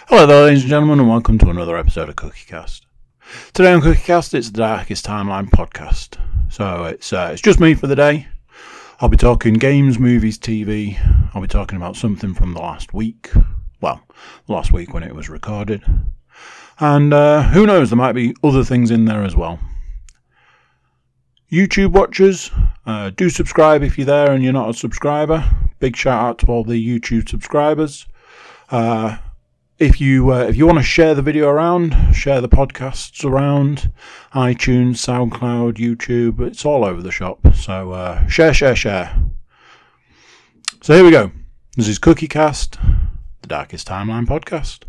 Hello there, ladies and gentlemen, and welcome to another episode of CookieCast. Today on CookieCast, it's the Darkest Timeline podcast. So it's just me for the day. I'll be talking games, movies, TV. I'll be talking about something from the last week. Well, the last week when it was recorded. And who knows, there might be other things in there as well. YouTube watchers, do subscribe if you're there and you're not a subscriber. Big shout out to all the YouTube subscribers. If you want to share the video around, share the podcasts around, iTunes, SoundCloud, YouTube, it's all over the shop. So share. So here we go. This is CookieCast, the Darkest Timeline podcast.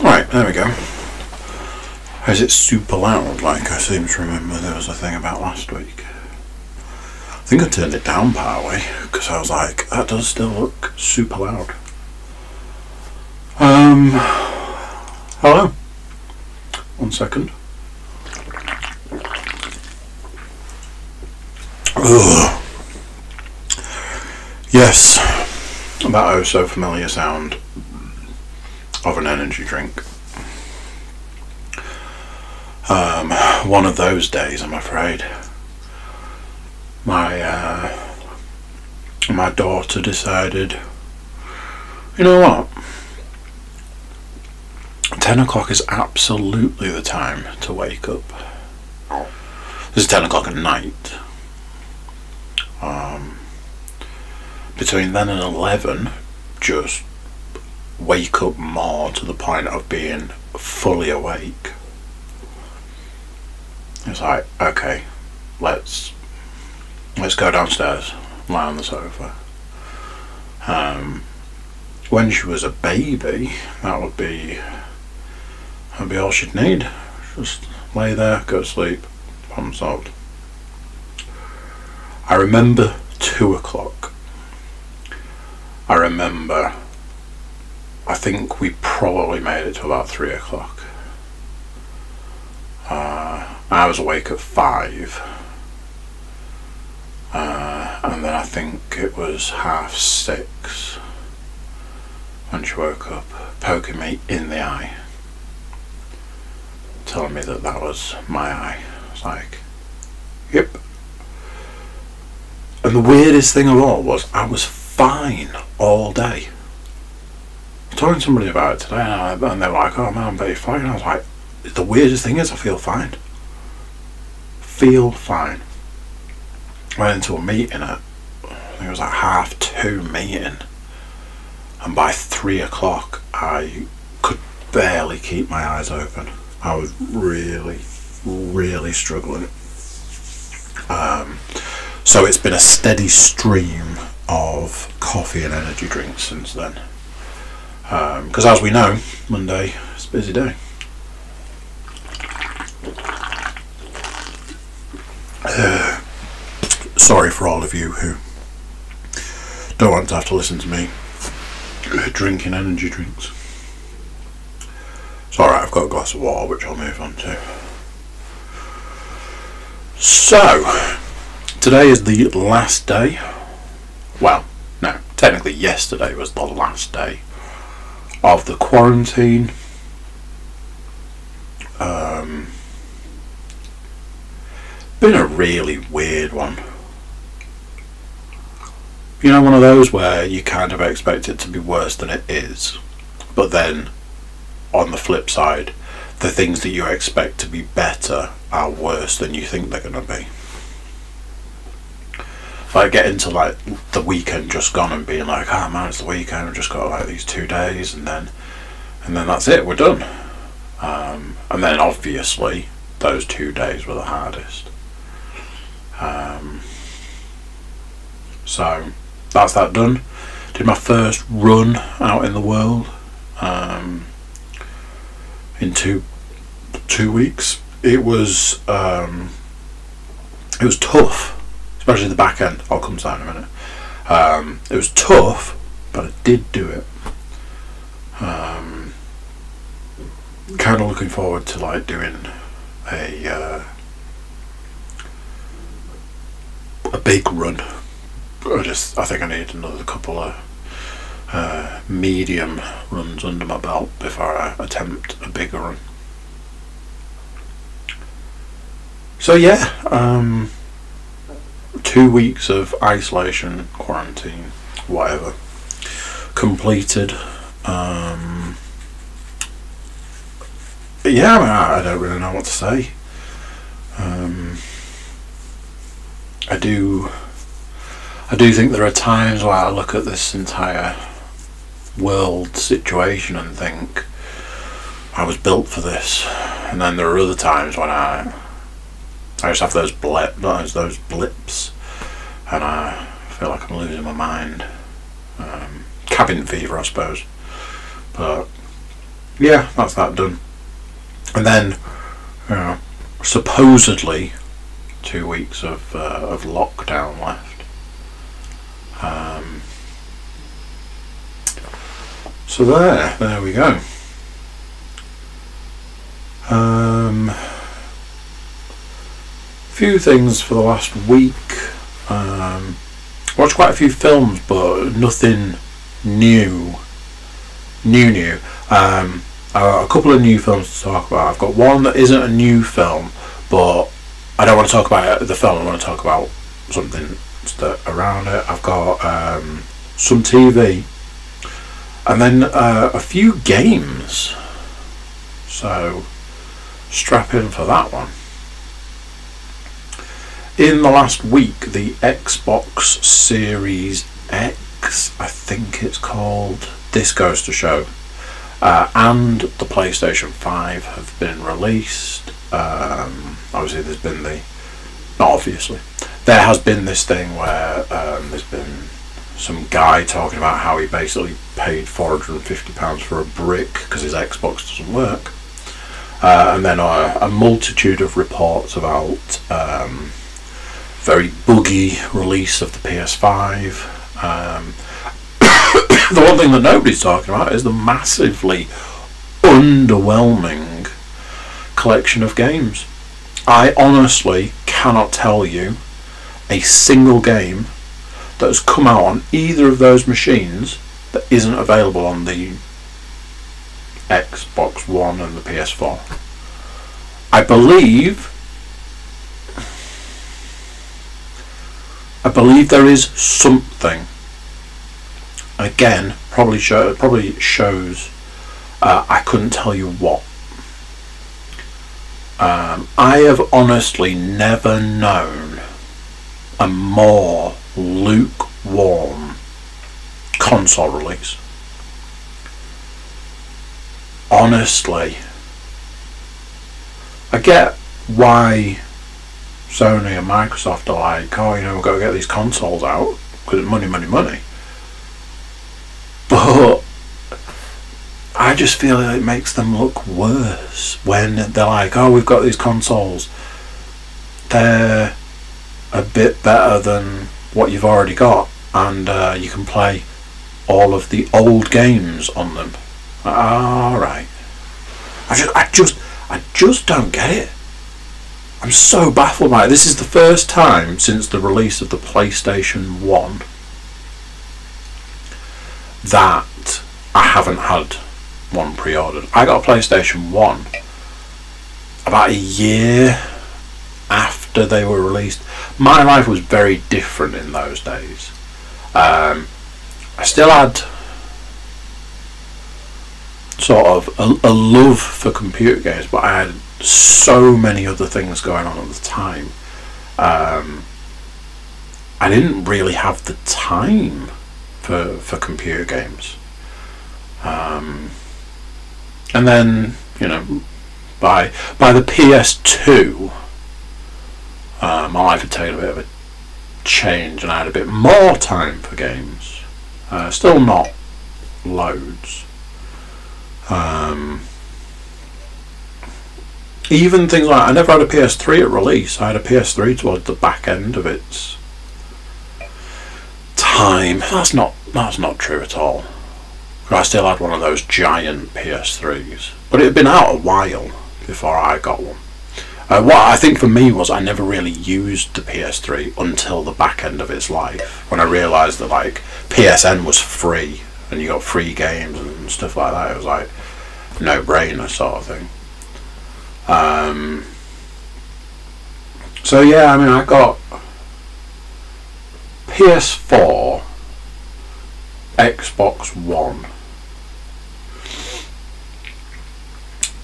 Right, there we go. Is it super loud? Like I seem to remember there was a thing about last week. I think I turned it down partway because I was like, that does still look super loud. Hello. 1 second. Ugh. Yes. That oh so familiar sound of an energy drink. One of those days, I'm afraid. My daughter decided, you know what? 10 o'clock is absolutely the time to wake up. This is 10 o'clock at night. Between then and 11, just wake up more to the point of being fully awake. It's like, okay, let's go downstairs, lie on the sofa. When she was a baby, that'd be all she'd need. Just lay there, go to sleep, problem solved. I remember 2 o'clock. I think we probably made it to about 3 o'clock. I was awake at 5. And then I think it was 6:30 when she woke up, poking me in the eye, telling me that was my eye. I was like, yep. And the weirdest thing of all was I was fine all day. I was talking to somebody about it today and they were like, oh man, I'm very fine. And I was like, the weirdest thing is I feel fine. Went into a meeting at, I think it was like 2:30 meeting, and by 3 o'clock I could barely keep my eyes open. I was really struggling. So it's been a steady stream of coffee and energy drinks since then. Because as we know, Monday is a busy day. Sorry for all of you who don't want to have to listen to me drinking energy drinks. It's alright, I've got a glass of water which I'll move on to. So, today is the last day. Well, no, technically yesterday was the last day of the quarantine. Been a really weird one. You know, one of those where you kind of expect it to be worse than it is, but then on the flip side, the things that you expect to be better are worse than you think they're going to be. Like getting to like the weekend just gone and being like, oh man, it's the weekend, I've just got like these 2 days, and then that's it, we're done. And then obviously those 2 days were the hardest. So that's that done. Did my first run out in the world in two weeks. It was tough, especially the back end. I'll come to that in a minute. It was tough, but I did do it. Kind of looking forward to like doing a big run. I think I need another couple of medium runs under my belt before I attempt a bigger run. So yeah, 2 weeks of isolation, quarantine, whatever, completed. But yeah, I don't really know what to say. I do think there are times where I look at this entire world situation and think I was built for this, and then there are other times when I just have those blips, and I feel like I'm losing my mind. Cabin fever, I suppose. But yeah, that's that done. And then supposedly 2 weeks of lockdown left. So there we go. Few things for the last week. Watched quite a few films, but nothing new. A couple of new films to talk about. I've got one that isn't a new film, but I don't want to talk about the film. I want to talk about something around it. I've got some TV, and then a few games. So strap in for that one. In the last week, the Xbox Series X, I think it's called, this goes to show, and the PlayStation 5 have been released. Obviously there has been this thing where there's been some guy talking about how he basically paid £450 for a brick because his Xbox doesn't work, and then a multitude of reports about very buggy release of the PS5. The one thing that nobody's talking about is the massively underwhelming collection of games. I honestly cannot tell you a single game that has come out on either of those machines that isn't available on the Xbox One and the PS4. I believe there is something. Again, probably shows. I couldn't tell you what. I have honestly never known a more lukewarm console release. Honestly, I get why Sony and Microsoft are like, oh, we've got to get these consoles out because money. But I just feel like it makes them look worse when they're like, oh, we've got these consoles. They're a bit better than what you've already got, and you can play all of the old games on them. Alright. I just don't get it. I'm so baffled by it. This is the first time since the release of the PlayStation 1 that I haven't had one pre-ordered. I got a PlayStation 1 about a year after they were released. My life was very different in those days. I still had sort of a love for computer games, but I had so many other things going on at the time. I didn't really have the time for computer games. And then, by the PS2, my life had taken a bit of a change, and I had a bit more time for games. Still not loads. Even things like, I never had a PS3 at release. I had a PS3 towards the back end of its time time, that's not true at all. I still had one of those giant PS3s, but it had been out a while before I got one. What I think for me was I never really used the PS3 until the back end of its life, when I realised that like PSN was free and you got free games and stuff like that. It was like no brainer sort of thing. So yeah, I mean, I got PS4, Xbox One,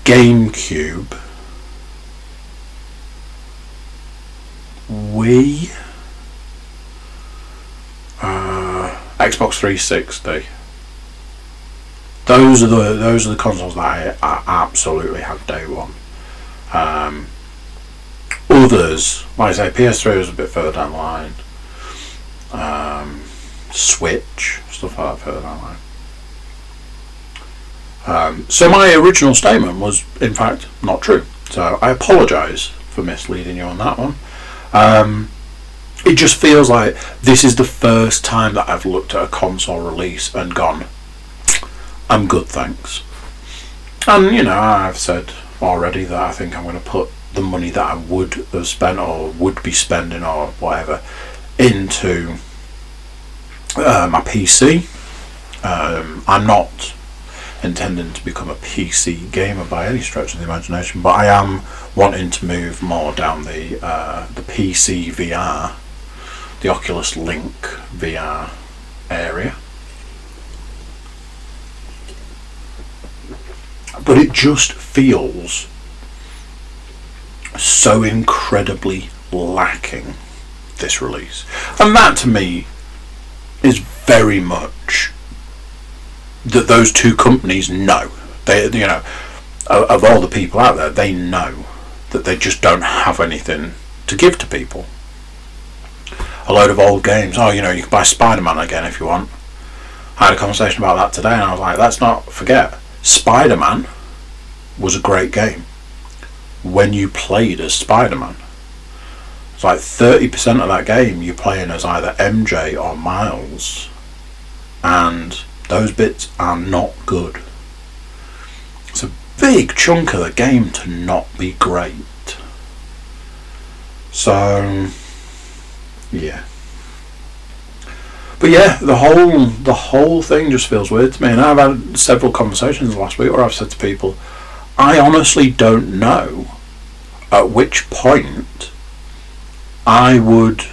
GameCube, Wii, Xbox 360. Those are the consoles that I absolutely had day one. Others, like I say, PS3 was a bit further down the line. Switch, stuff like that further down the line. So my original statement was, in fact, not true. So I apologise for misleading you on that one. It just feels like this is the first time that I've looked at a console release and gone, I'm good, thanks. And you know, I've said already that I think I'm going to put the money that I would have spent or would be spending or whatever into my PC. I'm not intending to become a PC gamer by any stretch of the imagination, but I am wanting to move more down the PC VR, the Oculus Link VR area. But it just feels so incredibly lacking, this release, and that to me is very much that those two companies know. They, you know, of all the people out there, they know that they just don't have anything to give to people. A load of old games. Oh, you know, you can buy Spider-Man again if you want. I had a conversation about that today, and I was like, let's not forget, Spider-Man was a great game when you played as Spider-Man. It's like 30% of that game you're playing as either MJ or Miles, and those bits are not good. It's a big chunk of the game to not be great. So yeah. But yeah, the whole thing just feels weird to me, and I've had several conversations last week where I've said to people, I honestly don't know at which point I would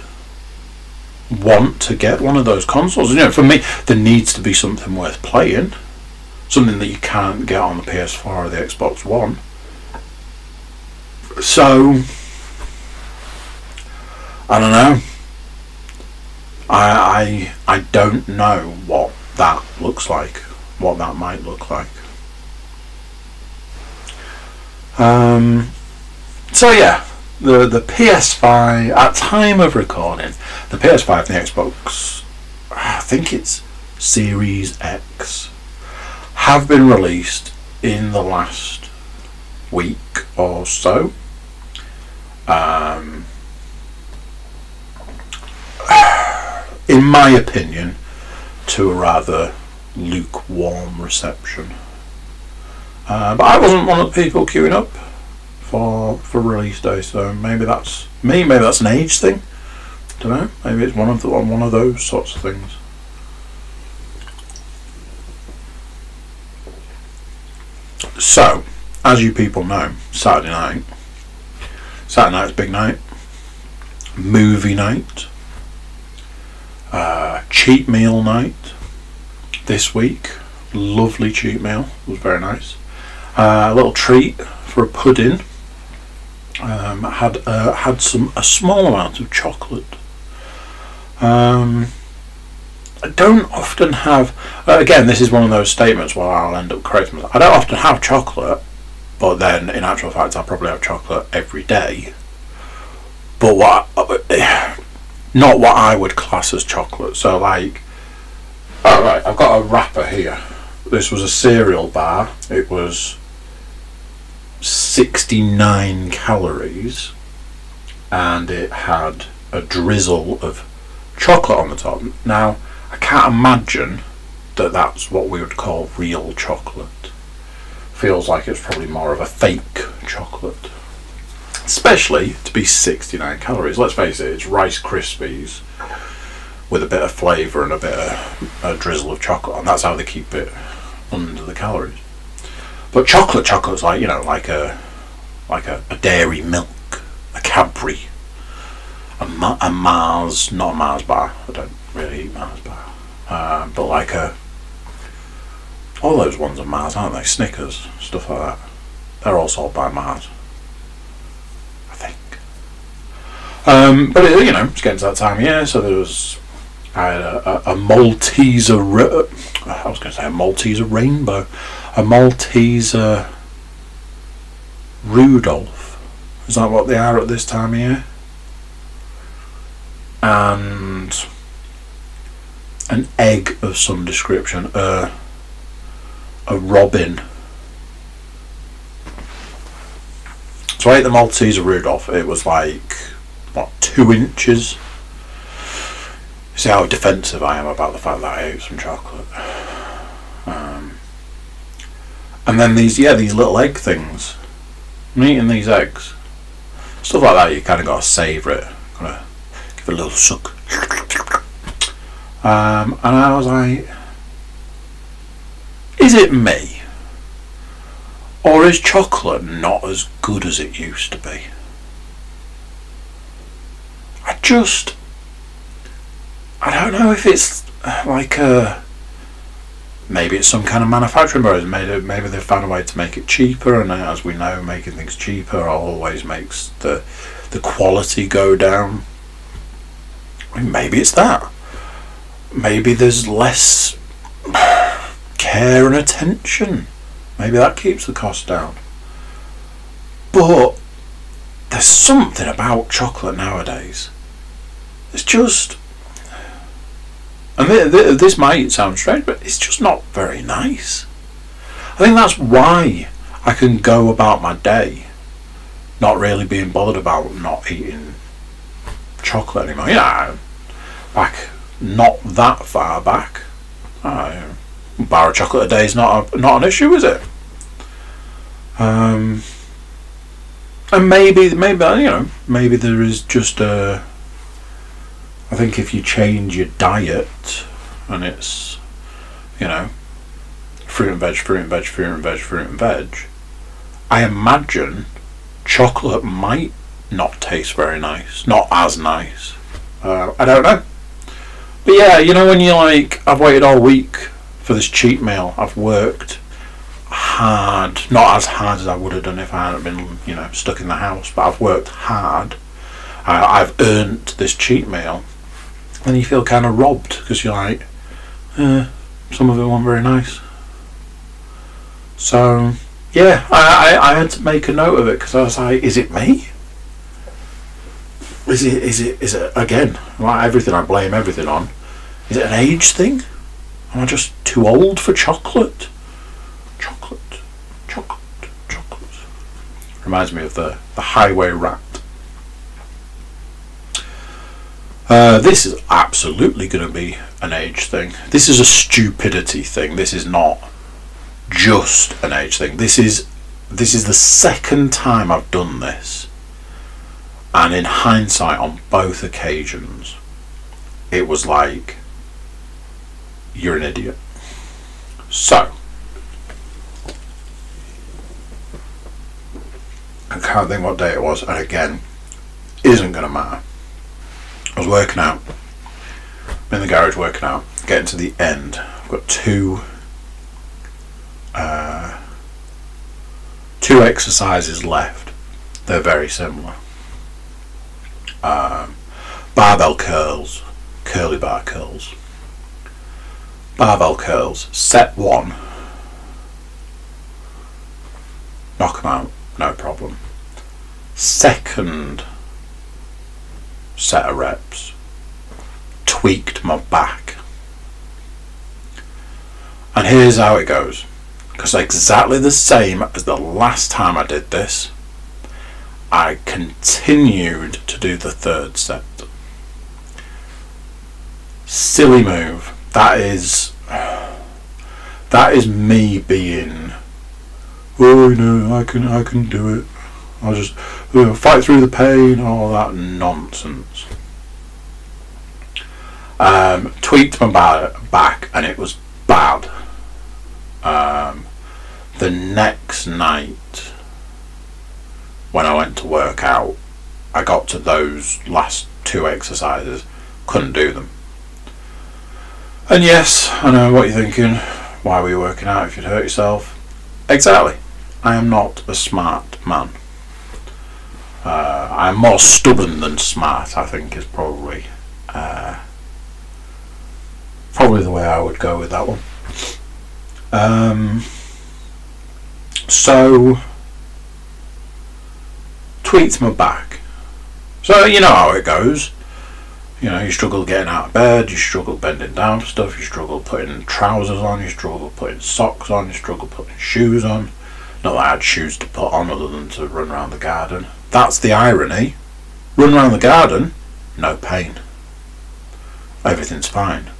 want to get one of those consoles. You know, for me, there needs to be something worth playing, something that you can't get on the PS4 or the Xbox One. So I don't know. I don't know what that looks like, what that might look like. So yeah, the PS5, at time of recording, the PS5 and the Xbox, I think it's Series X, have been released in the last week or so. In my opinion, to a rather lukewarm reception. But I wasn't one of the people queuing up for release day, so maybe that's me. Maybe that's an age thing. Don't know. Maybe it's one of those sorts of things. So, as you people know, Saturday night's big night, movie night, cheap meal night this week. Lovely cheap meal, it was very nice. A little treat for a pudding. Had a small amount of chocolate. I don't often have, again, this is one of those statements where I'll end up correcting myself. I don't often have chocolate, but then in actual fact I probably have chocolate every day. But not what I would class as chocolate. So like, alright, I've got a wrapper here. This was a cereal bar. It was 69 calories and it had a drizzle of chocolate on the top. Now, I can't imagine that that's what we would call real chocolate. Feels like it's probably more of a fake chocolate. Especially to be 69 calories. Let's face it, it's Rice Krispies with a bit of flavour and a bit of a drizzle of chocolate, and that's how they keep it under the calories. But chocolate's like, you know, like a dairy milk, a Cadbury, a Mars, not a Mars bar. I don't really eat Mars bar, but like all those ones are Mars, aren't they? Snickers, stuff like that. They're all sold by Mars, I think. But it, you know, it's getting to that time of year, so I had a Malteser. I was going to say a Malteser rainbow, a Malteser Rudolph. Is that what they are at this time of year? And an egg of some description, a robin. So I ate the Malteser Rudolph. It was like, what, 2 inches? See how defensive I am about the fact that I ate some chocolate. And then these little egg things. I'm eating these eggs. Stuff like that, you kind of got to savour it. Got to give it a little suck. And I was like, is it me? Or is chocolate not as good as it used to be? I don't know if it's like maybe it's some kind of manufacturing error. Maybe they've found a way to make it cheaper, and as we know, making things cheaper always makes the quality go down. I mean, maybe it's that. Maybe there's less care and attention. Maybe that keeps the cost down. But there's something about chocolate nowadays. It's just, and this might sound strange, but it's just not very nice. I think that's why I can go about my day not really being bothered about not eating chocolate anymore. Yeah, back not that far back, a bar of chocolate a day is not an issue, is it? And maybe you know, maybe there is just a. I think if you change your diet and it's, you know, fruit and veg, I imagine chocolate might not taste very nice, not as nice. I don't know. But yeah, you know, when you're like, I've waited all week for this cheat meal, I've worked hard, not as hard as I would have done if I hadn't been, you know, stuck in the house, but I've worked hard. I've earned this cheat meal. And you feel kind of robbed because you're like, some of it wasn't very nice. So yeah, I had to make a note of it because I was like, is it me? Is it again? Like everything I blame everything on. Is it an age thing? Am I just too old for chocolate? Chocolate. Reminds me of the highway rat. This is absolutely going to be an age thing. This is a stupidity thing. This is not just an age thing. This is the second time I've done this, and in hindsight, on both occasions, it was like, you're an idiot. So I can't think what day it was, and again, isn't going to matter. I was working out, I'm in the garage working out, getting to the end. I've got two exercises left. They're very similar. Barbell curls, curly bar curls. Barbell curls, set 1, knock them out, no problem. Second set of reps, tweaked my back. And here's how it goes, because exactly the same as the last time I did this, I continued to do the third set. Silly move. that is me being, oh no, I can do it. I'll just fight through the pain, all that nonsense. Tweaked my back and it was bad. The next night when I went to work out, I got to those last 2 exercises, couldn't do them. And yes, I know what you're thinking, why were you working out if you'd hurt yourself? Exactly, I am not a smart man. I'm more stubborn than smart, I think, is probably the way I would go with that one. So tweaked my back. So you know how it goes. You know, you struggle getting out of bed, you struggle bending down for stuff, you struggle putting trousers on, you struggle putting socks on, you struggle putting shoes on. Not that I had shoes to put on other than to run around the garden. That's the irony. Run around the garden, no pain. Everything's fine.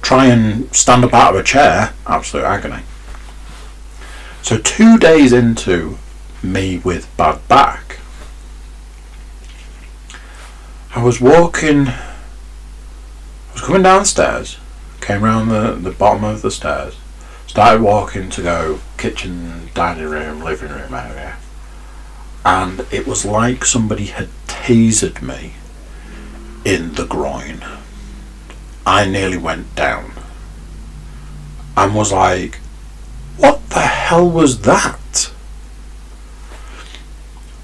Try and stand up out of a chair, absolute agony. So 2 days into me with bad back, I was coming downstairs, came round the bottom of the stairs, started walking to go kitchen, dining room, living room area, and it was like somebody had tasered me in the groin. I nearly went down and was like, what the hell was that?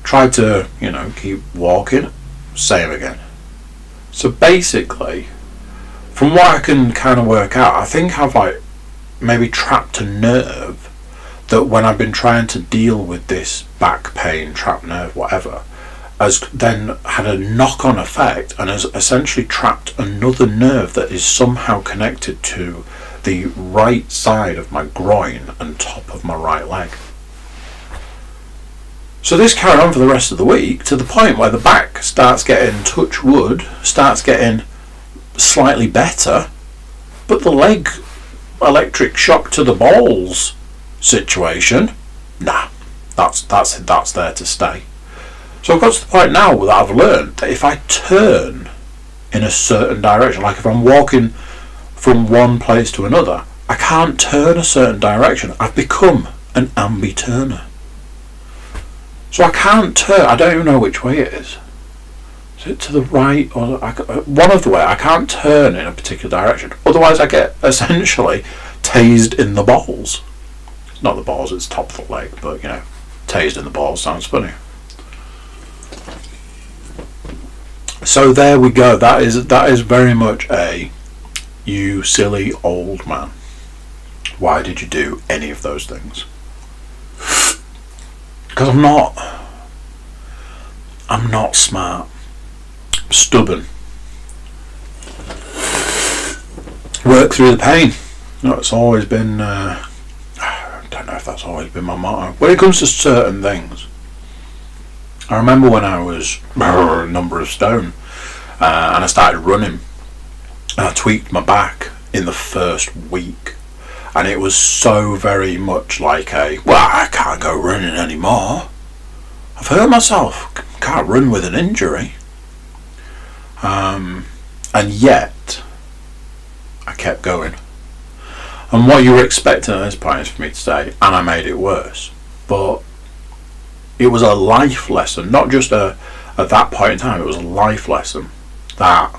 Tried to, keep walking, same again. So basically, from what I can kind of work out, I think I've maybe trapped a nerve that when I've been trying to deal with this back pain, trapped nerve, whatever, has then had a knock-on effect and has essentially trapped another nerve that is somehow connected to the right side of my groin and top of my right leg. So this carried on for the rest of the week to the point where the back starts getting, touch wood, starts getting slightly better, but the leg electric shock to the balls situation, nah, that's there to stay. So I've got to the point now that I've learned that if I turn in a certain direction, like if I'm walking from one place to another, I can't turn a certain direction. I've become an ambi-turner. So I can't turn, I don't even know which way it is. Is it to the right or one of the way? I can't turn in a particular direction. Otherwise I get essentially tased in the balls. It's not the balls, it's top of the leg, but tased in the balls sounds funny. So there we go. That is very much a you silly old man. Why did you do any of those things? Because I'm not smart. I'm stubborn. Work through the pain. It's always been I don't know if that's always been my motto. When it comes to certain things, I remember when I was a number of stone and I started running, and I tweaked my back in the first week, and it was so very much like I can't go running anymore. I've hurt myself, can't run with an injury. And yet I kept going. And what you were expecting at this point is for me to say, and I made it worse. But it was a life lesson, not just at that point in time, it was a life lesson that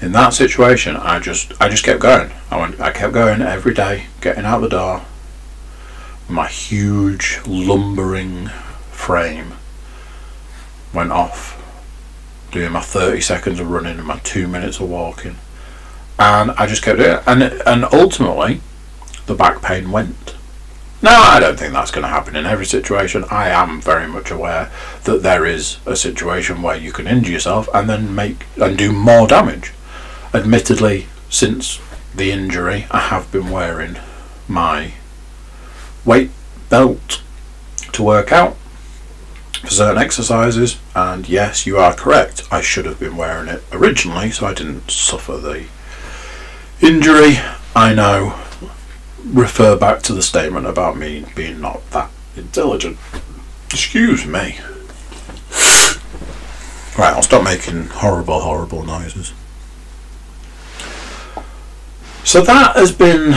in that situation I just kept going. I kept going every day, getting out the door with my huge lumbering frame, went off doing my 30 seconds of running and my 2 minutes of walking, and I just kept doing it, and ultimately the back pain went. Now, I don't think that's going to happen in every situation. I am very much aware that there is a situation where you can injure yourself and then do more damage. Admittedly, since the injury, I have been wearing my weight belt to work out for certain exercises, and yes, you are correct, I should have been wearing it originally so I didn't suffer the injury, I know. Refer back to the statement about me being not that intelligent. Excuse me. Right, I'll stop making horrible noises. So that has been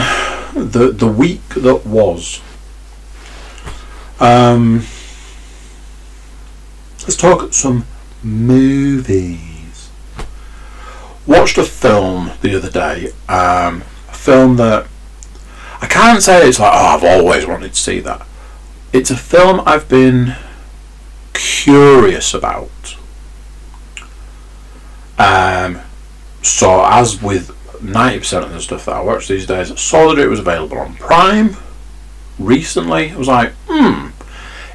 the week that was. Let's talk some movies. Watched a film the other day. A film that I can't say it's like, oh, I've always wanted to see that. It's a film I've been curious about. So as with 90% of the stuff that I watch these days, I saw that it was available on Prime recently. I was like,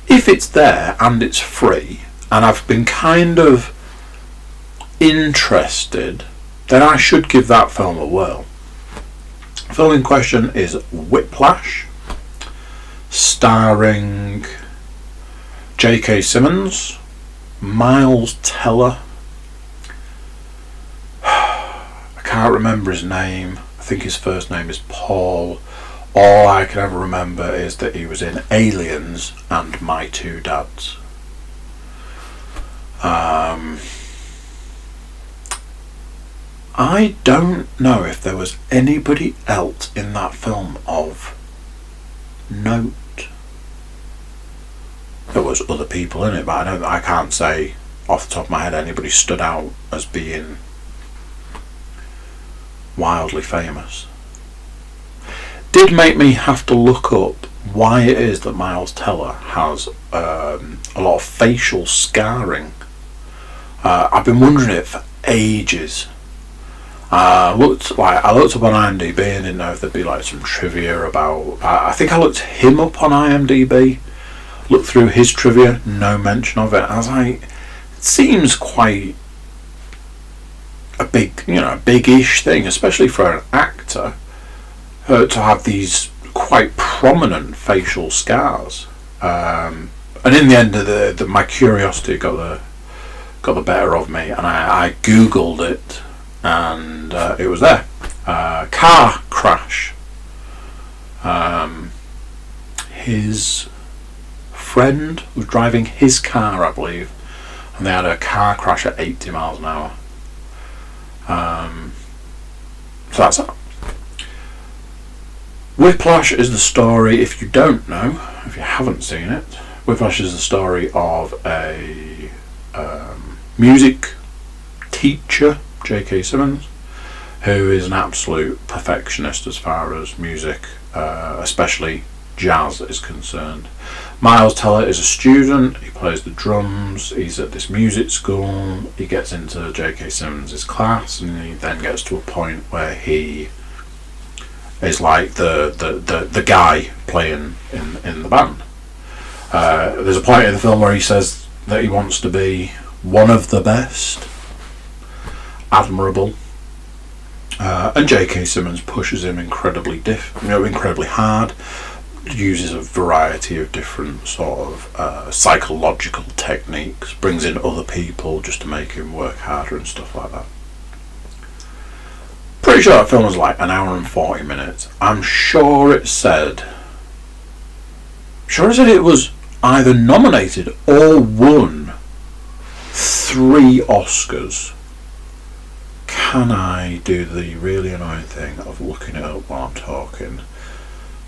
if it's there and it's free, and I've been kind of interested, then I should give that film a whirl. The film in question is Whiplash, starring J.K. Simmons, Miles Teller. I can't remember his name. I think his first name is Paul. All I can ever remember is that he was in Aliens and My Two Dads. I don't know if there was anybody else in that film of note. There was other people in it, but I can't say off the top of my head anybody stood out as being wildly famous. Did make me have to look up why it is that Miles Teller has a lot of facial scarring. I've been wondering it for ages. I looked up on IMDb and didn't know if there'd be like some trivia about. I think I looked him up on IMDb, looked through his trivia, no mention of it. I was like, it seems quite a big-ish thing, especially for an actor, to have these quite prominent facial scars. And in the end, my curiosity got the better of me, and I googled it. And it was there. Car crash. His friend was driving his car, I believe, and they had a car crash at 80 miles an hour. So that's that. Whiplash is the story, if you don't know, if you haven't seen it, Whiplash is the story of a music teacher, J.K. Simmons, who is an absolute perfectionist as far as music, especially jazz, is concerned. Miles Teller is a student, he plays the drums, he's at this music school, he gets into J.K. Simmons' class, and he then gets to a point where he is like the guy playing in the band. There's a point in the film where he says that he wants to be one of the best, admirable, and J.K. Simmons pushes him incredibly hard, uses a variety of different sort of psychological techniques, brings in other people just to make him work harder and stuff like that. Pretty sure that film was like an hour and 40 minutes. I'm sure it said it was either nominated or won 3 Oscars. Can I do the really annoying thing of looking it up while I'm talking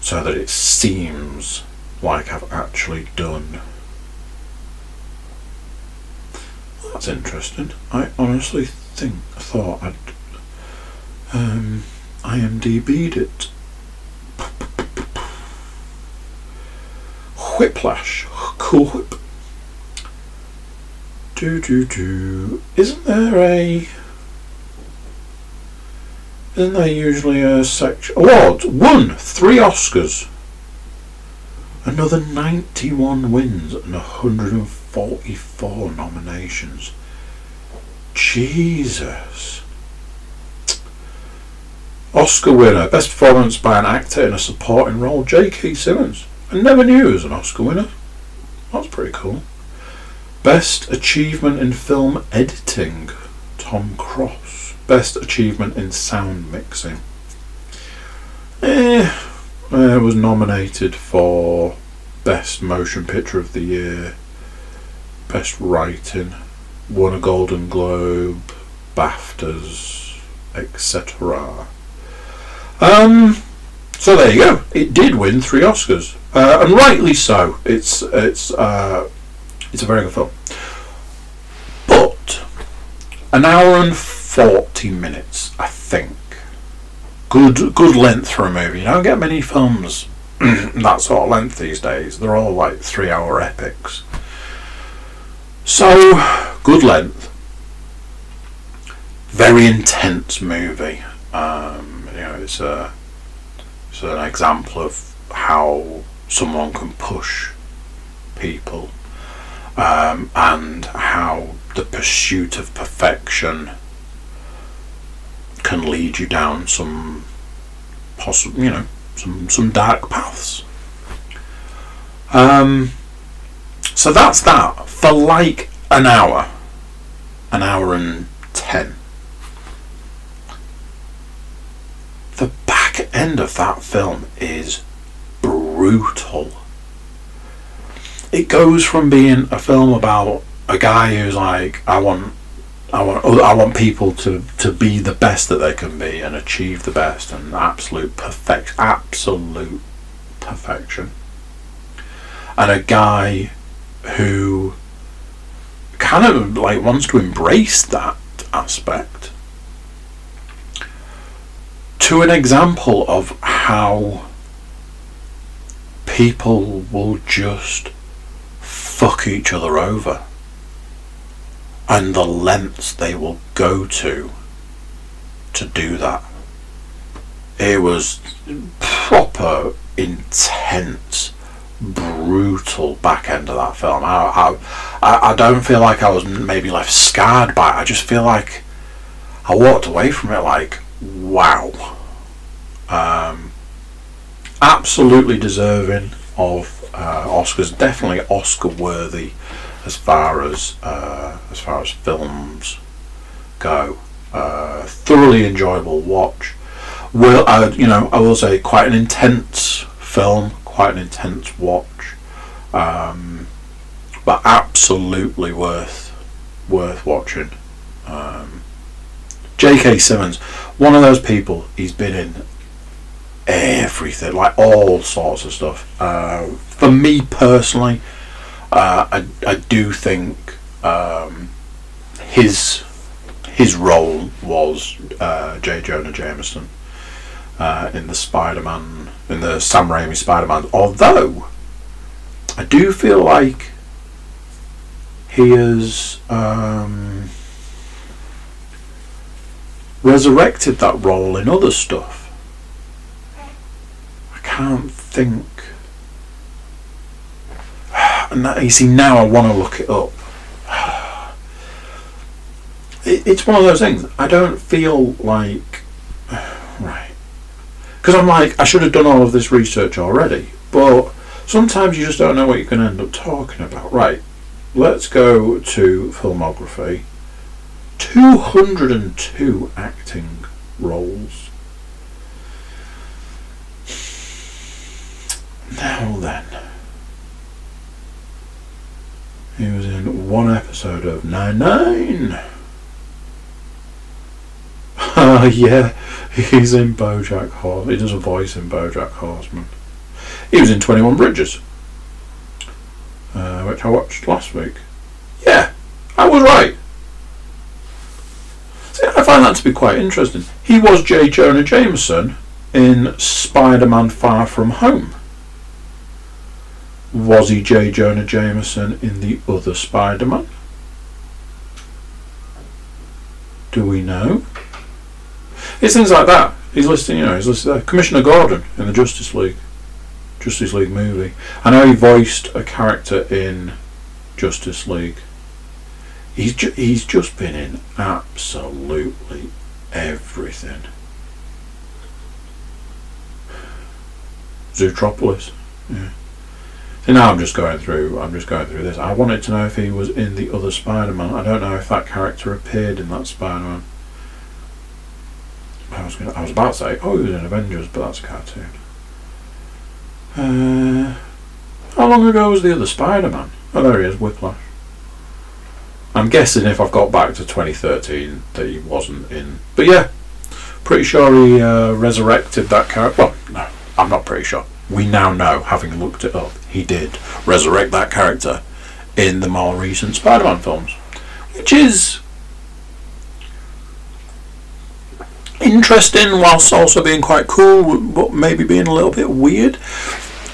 so that it seems like I've actually done? That's interesting. I honestly thought I'd IMDb'd it. Whiplash. Cool whip. Isn't there usually a section? Awards. Won 3 Oscars. Another 91 wins and 144 nominations. Jesus. Oscar winner. Best performance by an actor in a supporting role. J.K. Simmons. I never knew he was an Oscar winner. That's pretty cool. Best achievement in film editing. Tom Cross. Best achievement in sound mixing. was nominated for Best Motion Picture of the Year, Best Writing, won a Golden Globe, BAFTAs, etc. So there you go. It did win 3 Oscars, and rightly so. It's a very good film. But an hour and 40 minutes, I think. Good length for a movie. You don't get many films that sort of length these days. They're all like 3-hour epics. So good length. Very intense movie. It's an example of how someone can push people, and how the pursuit of perfection can lead you down some some dark paths. So that's that for like an hour and 10. The back end of that film is brutal. It goes from being a film about a guy who's like, I want people to be the best that they can be and achieve the best and absolute perfection, and a guy who kind of like wants to embrace that aspect, to an example of how people will just fuck each other over and the lengths they will go to do that. It was proper intense, brutal back end of that film. I don't feel like I was maybe left scarred by it. I just feel like I walked away from it like, wow. Absolutely deserving of Oscars. Definitely Oscar worthy as far as films go. Thoroughly enjoyable watch. I will say quite an intense film, quite an intense watch, but absolutely worth watching. J.K. Simmons, one of those people. He's been in everything, like all sorts of stuff. For me personally, I do think his role was J. Jonah Jameson in the Sam Raimi Spider-Man. Although I do feel like he has resurrected that role in other stuff. I can't think. And you see, now I want to look it up. It's one of those things. I don't feel like right, because I'm like, I should have done all of this research already. But sometimes you just don't know what you're going to end up talking about. Right, let's go to filmography. 202 acting roles. Now then, he was in one episode of 9-9. Yeah, he's in BoJack Horseman. He does a voice in BoJack Horseman. He was in 21 Bridges, which I watched last week. Yeah, I was right. See, I find that to be quite interesting. He was J. Jonah Jameson in Spider-Man Far From Home. Was he J. Jonah Jameson in the other Spider-Man? Do we know? It's things like that. He's listed there. Commissioner Gordon in the Justice League movie. I know he voiced a character in Justice League. He's just been in absolutely everything. Zootropolis. Yeah. So now I'm just going through this. I wanted to know if he was in the other Spider-Man. I don't know if that character appeared in that Spider-Man. I was about to say, oh, he was in Avengers, but that's a cartoon. How long ago was the other Spider-Man? Oh, there he is, Whiplash. I'm guessing if I've got back to 2013 that he wasn't in. But yeah, pretty sure he resurrected that character. Well, no, I'm not pretty sure. We now know, having looked it up, he did resurrect that character in the more recent Spider-Man films. Which is interesting whilst also being quite cool, but maybe being a little bit weird.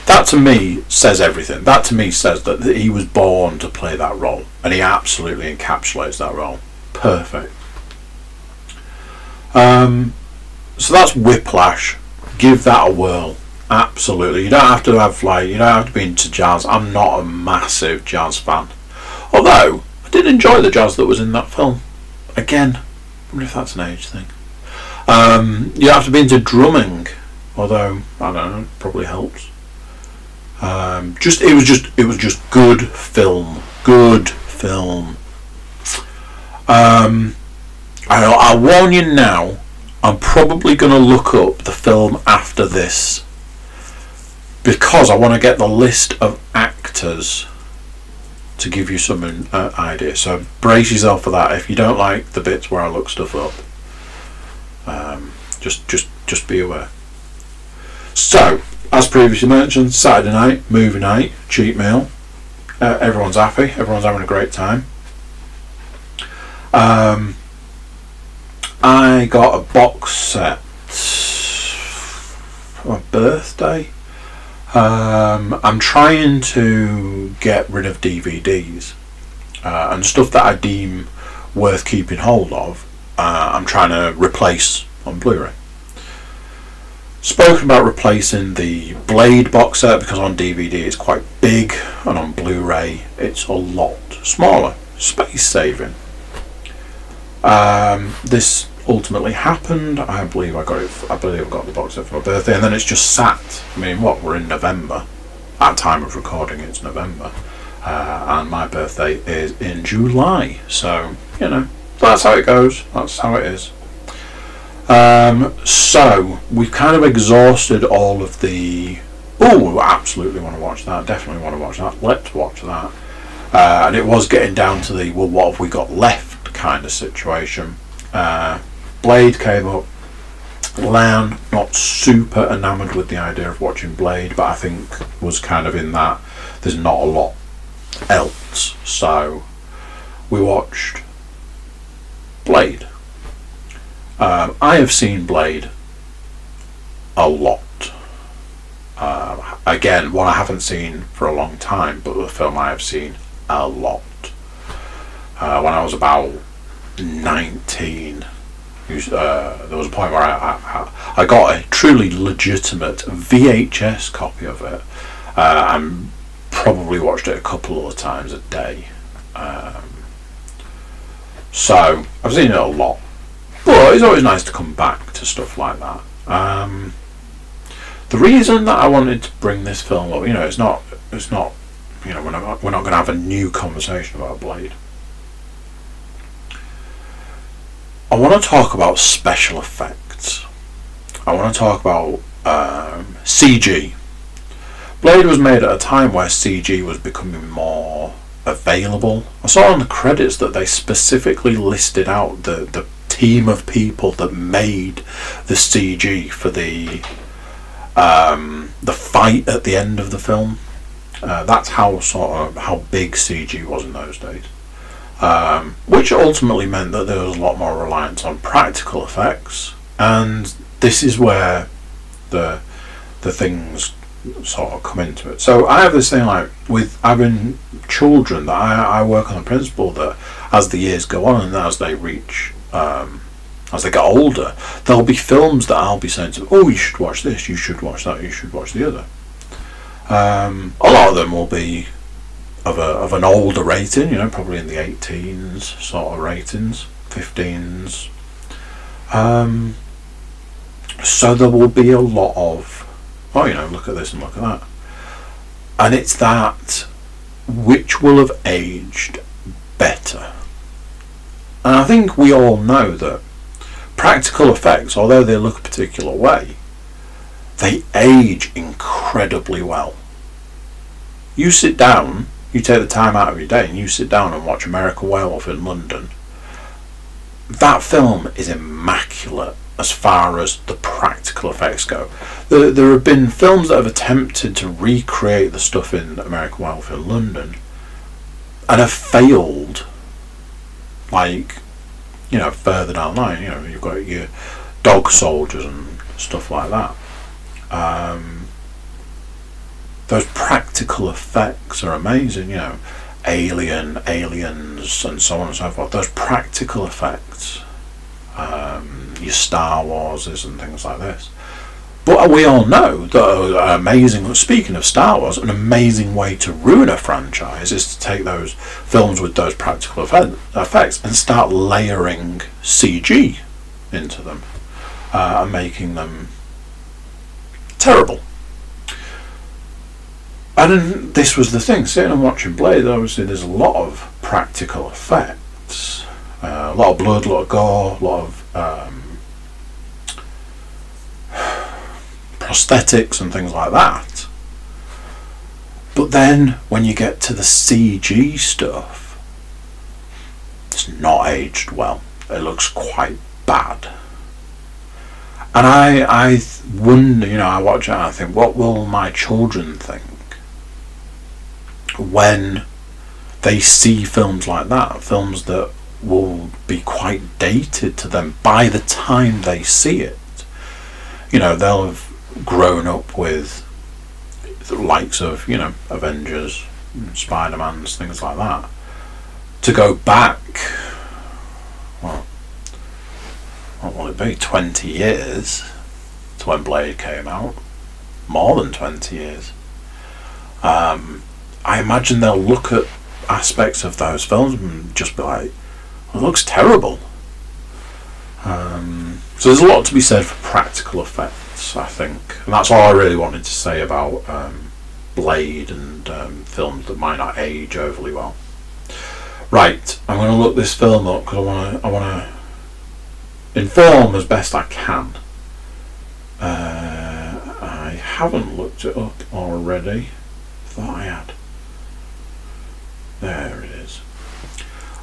That to me says everything. That to me says that he was born to play that role, and he absolutely encapsulates that role. Perfect. So that's Whiplash. Give that a whirl. Absolutely. You don't have to have you don't have to be into jazz. I'm not a massive jazz fan, although I did enjoy the jazz that was in that film. Again, I wonder if that's an age thing. You have to be into drumming, although I don't know, it probably helps. It was just good film. Good film. I'll warn you now. I'm probably going to look up the film after this because I want to get the list of actors to give you some idea. So brace yourself for that. If you don't like the bits where I look stuff up, just be aware. So, as previously mentioned, Saturday night, movie night, cheap meal. Everyone's happy. Everyone's having a great time. I got a box set for my birthday. I'm trying to get rid of DVDs and stuff that I deem worth keeping hold of. I'm trying to replace on Blu-ray. Spoken about replacing the Blade box set because on DVD it's quite big and on Blu-ray it's a lot smaller. Space saving. This ultimately happened. I believe I got the box set for my birthday, and then it's just sat. I mean, we're in November. At time of recording, it's November, and my birthday is in July. So that's how it goes. That's how it is. So we've kind of exhausted all of the. Oh, we absolutely want to watch that. Definitely want to watch that. Let's watch that. And it was getting down to the what have we got left kind of situation. Blade came up. Lan, not super enamoured with the idea of watching Blade, but I think was kind of in that there's not a lot else. So we watched Blade. I have seen Blade a lot. Again, one I haven't seen for a long time, but the film I have seen a lot. When I was about 19, there was a point where I got a truly legitimate VHS copy of it, and probably watched it a couple of times a day. So I've seen it a lot. But it's always nice to come back to stuff like that. The reason that I wanted to bring this film up, it's not, we're not going to have a new conversation about Blade. I want to talk about special effects. I want to talk about CG. Blade was made at a time where CG was becoming more available. I saw on the credits that they specifically listed out the team of people that made the CG for the fight at the end of the film. That's how big CG was in those days, which ultimately meant that there was a lot more reliance on practical effects, and this is where the things sort of come into it. So I have this thing like with having children that I work on the principle that as the years go on and as they reach as they get older, there'll be films that I'll be saying to them, oh, you should watch this, you should watch that, you should watch the other. A lot of them will be of an older rating, probably in the 18s sort of ratings, 15s. So there will be a lot of, look at this and look at that. And it's that which will have aged better. And I think we all know that practical effects, although they look a particular way, they age incredibly well. You sit down, you take the time out of your day and you sit down and watch America Werewolf in London. That film is immaculate as far as the practical effects go. There have been films that have attempted to recreate the stuff in America Werewolf in London and have failed, like, you know, further down the line. You know, you've got your dog soldiers and stuff like that. Those practical effects are amazing, you know, aliens and so on and so forth. Those practical effects, your Star Warses and things like this. But we all know that amazing, speaking of Star Wars, an amazing way to ruin a franchise is to take those films with those practical effects and start layering CG into them and making them terrible. And this was the thing, sitting and watching Blade, obviously there's a lot of practical effects, a lot of blood, a lot of gore, a lot of prosthetics and things like that. But then when you get to the CG stuff, it's not aged well. It looks quite bad. And I wonder, you know, I watch it and I think, what will my children think when they see films like that, films that will be quite dated to them by the time they see it? You know, they'll have grown up with the likes of, you know, Avengers, Spider-Mans, things like that. To go back, well, what will it be, 20 years to when Blade came out? More than 20 years. I imagine they'll look at aspects of those films and just be like, well, it looks terrible. So there's a lot to be said for practical effects, I think. And that's all I really wanted to say about Blade and films that might not age overly well. Right, I'm going to look this film up because I want to inform as best I can. I haven't looked it up already. Thought I had. There it is.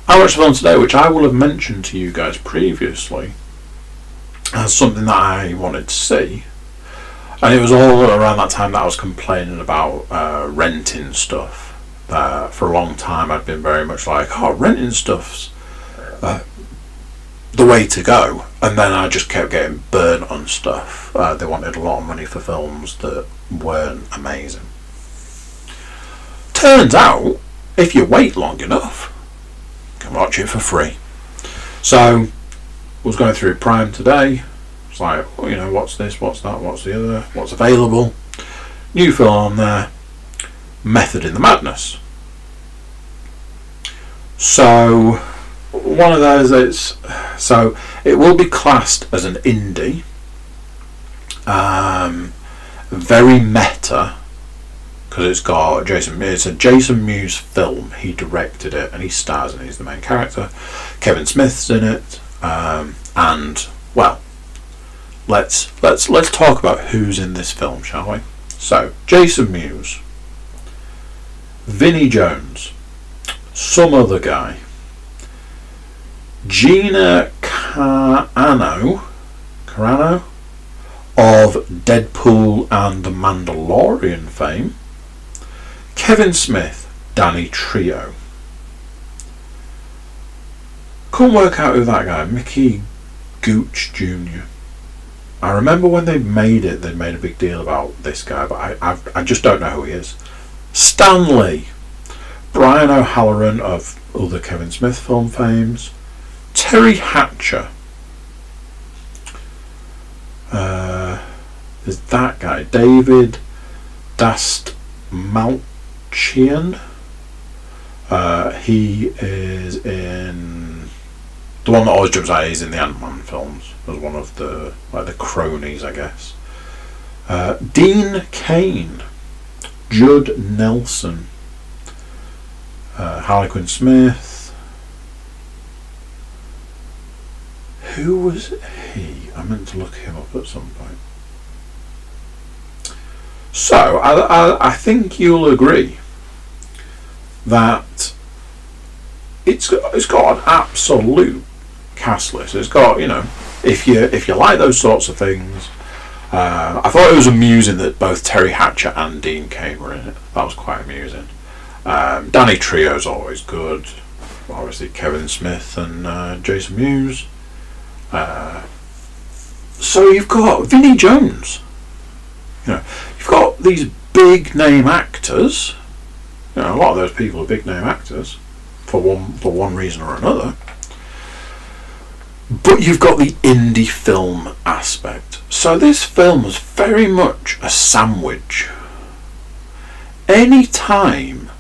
I watched a film today which I will have mentioned to you guys previously as something that I wanted to see, and it was all around that time that I was complaining about renting stuff. For a long time I'd been very much like, oh, renting stuff's the way to go, and then I just kept getting burnt on stuff. They wanted a lot of money for films that weren't amazing. Turns out, if you wait long enough, you can watch it for free. So I was going through Prime today. It's like, oh, you know, what's this, what's that, what's the other, what's available. New film on there, Method in the Madness. So one of those, so it will be classed as an indie, very meta, because it's got it's a Jason Mewes film. He directed it and he stars in it. He's the main character. Kevin Smith's in it, and well, let's talk about who's in this film, shall we? So Jason Mewes, Vinnie Jones, some other guy, Gina Carano of Deadpool and The Mandalorian fame, Kevin Smith, Danny Trejo. Couldn't work out who that guy, Mickey Gooch Jr. I remember when they made it, they made a big deal about this guy, but I just don't know who he is. Stan Lee, Brian O'Halloran of other Kevin Smith film fames, Terry Hatcher. There's that guy, David Dastmalchian. He is in the one that always jumps out. He's in the Ant-Man films as one of the the cronies, I guess. Dean Cain, Judd Nelson, Harley Quinn Smith. Who was he? I meant to look him up at some point. So I think you'll agree that it's got an absolute cast list. It's got, you know, if you like those sorts of things. I thought it was amusing that both Terry Hatcher and Dean Cain were in it. That was quite amusing. Danny Trejo's always good. Obviously Kevin Smith and Jason Mewes. So you've got Vinnie Jones. You know, you've got these big name actors. You know, a lot of those people are big name actors for one reason or another. But you've got the indie film aspect. So this film was very much a sandwich. Any time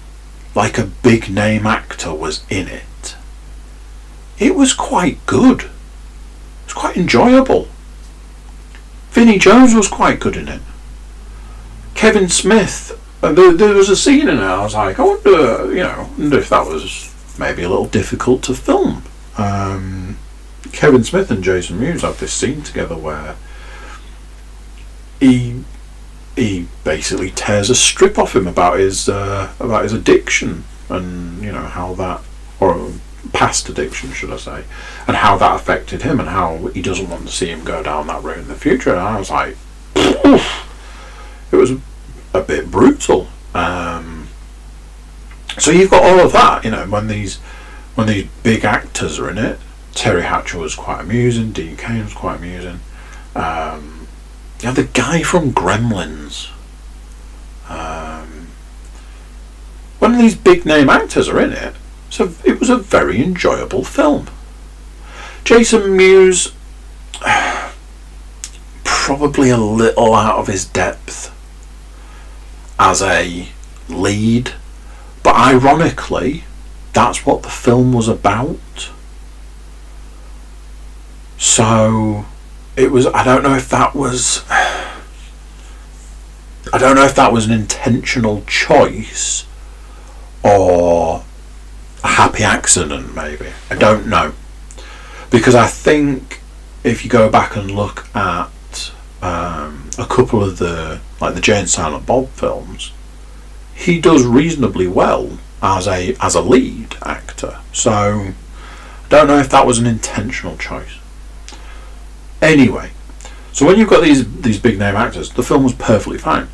like a big name actor was in it, it was quite good. It was quite enjoyable. Vinnie Jones was quite good in it. Kevin Smith, there was a scene in it, I was like, I wonder if that was maybe a little difficult to film. Kevin Smith and Jason Mewes have this scene together where he basically tears a strip off him about his addiction, and you know how that, or past addiction should I say, and how that affected him, and how he doesn't want to see him go down that road in the future. And I was like, oof. It was a bit brutal. So you've got all of that, you know, when these big actors are in it. Terry Hatcher was quite amusing. Dean Cain was quite amusing. You have the guy from Gremlins. When these big name actors are in it, so it was a very enjoyable film. Jason Mewes, probably a little out of his depth as a lead, but ironically, that's what the film was about. So it was. I don't know if that was an intentional choice or a happy accident. Maybe, I don't know, because I think if you go back and look at a couple of the Jay and Silent Bob films, he does reasonably well as a lead actor. So I don't know if that was an intentional choice. Anyway, so when you've got these big name actors, the film was perfectly fine.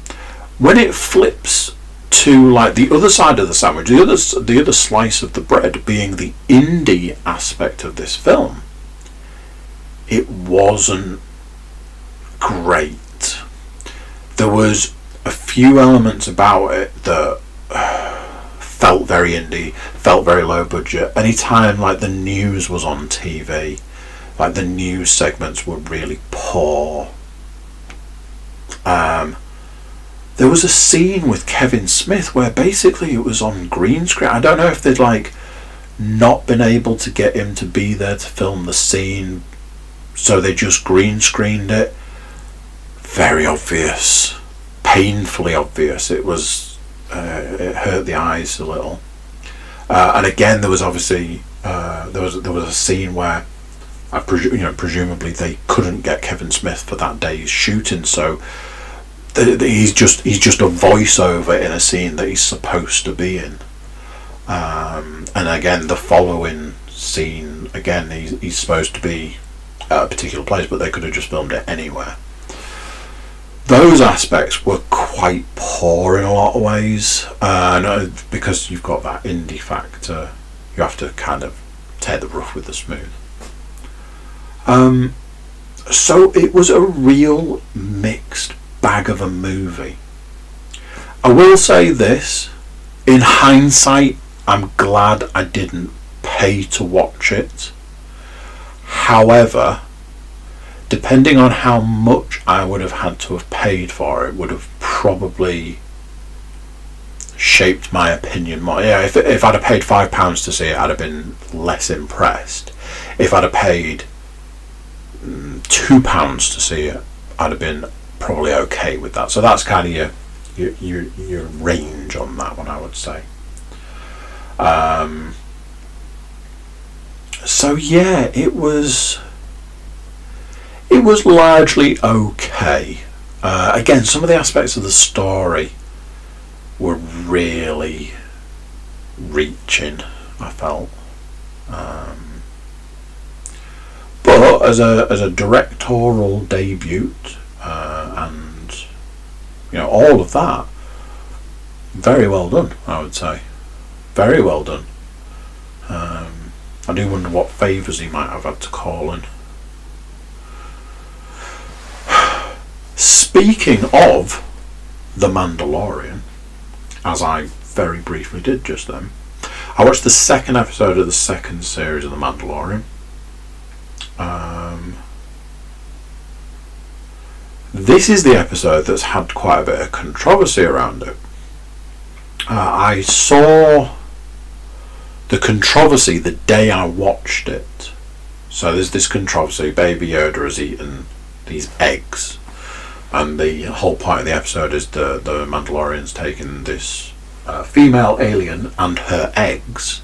When it flips to like the other side of the sandwich, the other slice of the bread being the indie aspect of this film, it wasn't great. There was a few elements about it that felt very indie, felt very low budget. Anytime like the news was on TV, like the news segments were really poor. There was a scene with Kevin Smith where basically it was on green screen. I don't know if they'd like not been able to get him to be there to film the scene, so they just green screened it. Very obvious, painfully obvious. It was it hurt the eyes a little. And again, there was obviously there was a scene where presumably they couldn't get Kevin Smith for that day's shooting, so he's just a voiceover in a scene that he's supposed to be in. And again, the following scene, again, he's supposed to be at a particular place, but they could have just filmed it anywhere. Those aspects were quite poor in a lot of ways, because you've got that indie factor. You have to kind of take the rough with the smooth. So it was a real mixed bag of a movie. I will say this, in hindsight, I'm glad I didn't pay to watch it. However, depending on how much I would have had to have paid for it, would have probably shaped my opinion more. Yeah, if I'd have paid £5 to see it, I'd have been less impressed. If I'd have paid £2 to see it, I'd have been probably okay with that. So that's kind of your range on that one, I would say. So yeah, it was largely okay. Again, some of the aspects of the story were really reaching, I felt. But as a directorial debut, and all of that, very well done, I would say. Very well done. I do wonder what favours he might have had to call in. Speaking of The Mandalorian, as I very briefly did just then, I watched the second episode of the second series of The Mandalorian. This is the episode that's had quite a bit of controversy around it. I saw the controversy the day I watched it. So there's this controversy. Baby Yoda has eaten these eggs, and the whole point of the episode is the Mandalorian's taken this female alien and her eggs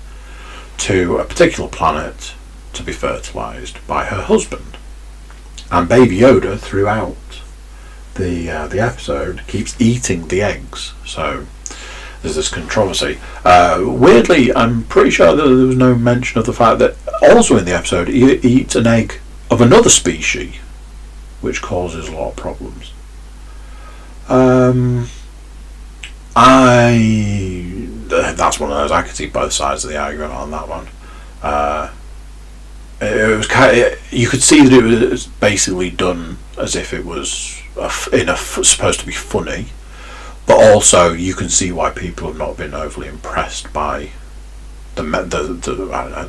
to a particular planet to be fertilized by her husband. And Baby Yoda, throughout the episode, keeps eating the eggs. So there's this controversy. Weirdly, I'm pretty sure that there was no mention of the fact that also in the episode he eats an egg of another species, which causes a lot of problems. That's one of those. I could see both sides of the argument on that one. It was you could see that it was basically done as if it was supposed to be funny, but also you can see why people have not been overly impressed by the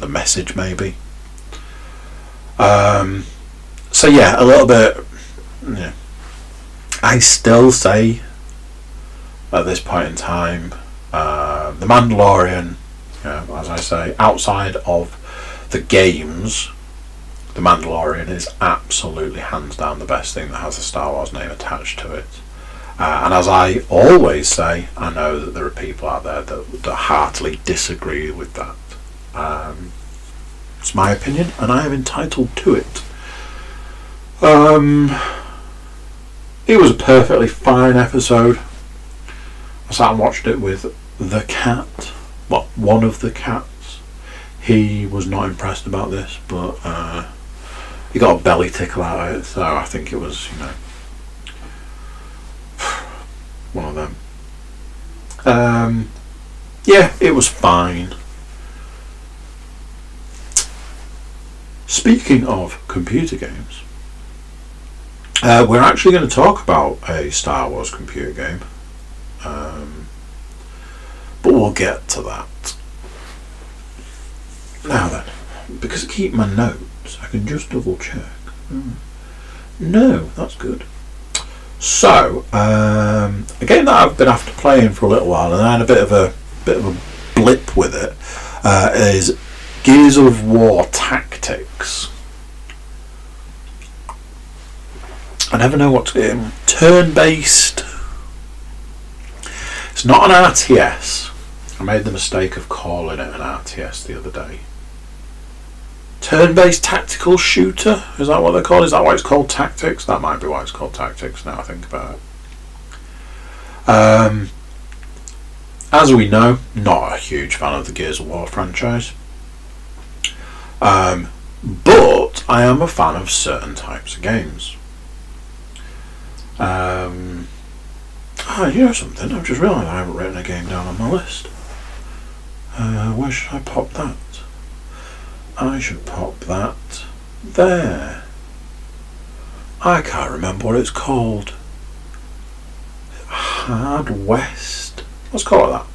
message, maybe. So yeah, a little bit. Yeah. I still say at this point in time, The Mandalorian, as I say, outside of the games, The Mandalorian is absolutely hands down the best thing that has a Star Wars name attached to it. And as I always say, I know that there are people out there that heartily disagree with that. It's my opinion, and I am entitled to it. It was a perfectly fine episode. I sat and watched it with the cat. Well, one of the cats. He was not impressed about this, but he got a belly tickle out of it, so I think it was, one of them. Yeah, it was fine. Speaking of computer games, we're actually going to talk about a Star Wars computer game, but we'll get to that. Now then, because I keep my notes, I can just double check. No, that's good. So, a game that I've been after playing for a little while, and I had a bit of a blip with it, is Gears of War Tactics. I never know what to turn-based. It's not an RTS. I made the mistake of calling it an RTS the other day. Turn-based tactical shooter? Is that what they're called? Is that why it's called Tactics? That might be why it's called Tactics now I think about it. As we know, not a huge fan of the Gears of War franchise. But I am a fan of certain types of games. You know something? I've just realised I haven't written a game down on my list. Where should I pop that? I should pop that there. I can't remember what it's called. Hard West. Let's call it that.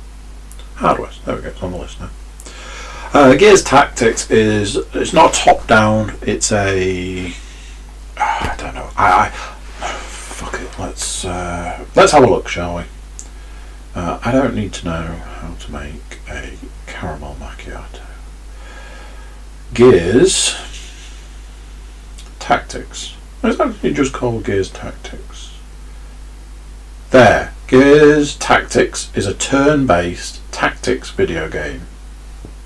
Hard West. There we go. It's on the list now. Gears Tactics it's not top down. It's a I don't know. Fuck it. Let's have a look, shall we? I don't need to know how to make a caramel macchiato. Gears Tactics. It's actually just called Gears Tactics. There. Gears Tactics is a turn-based tactics video game.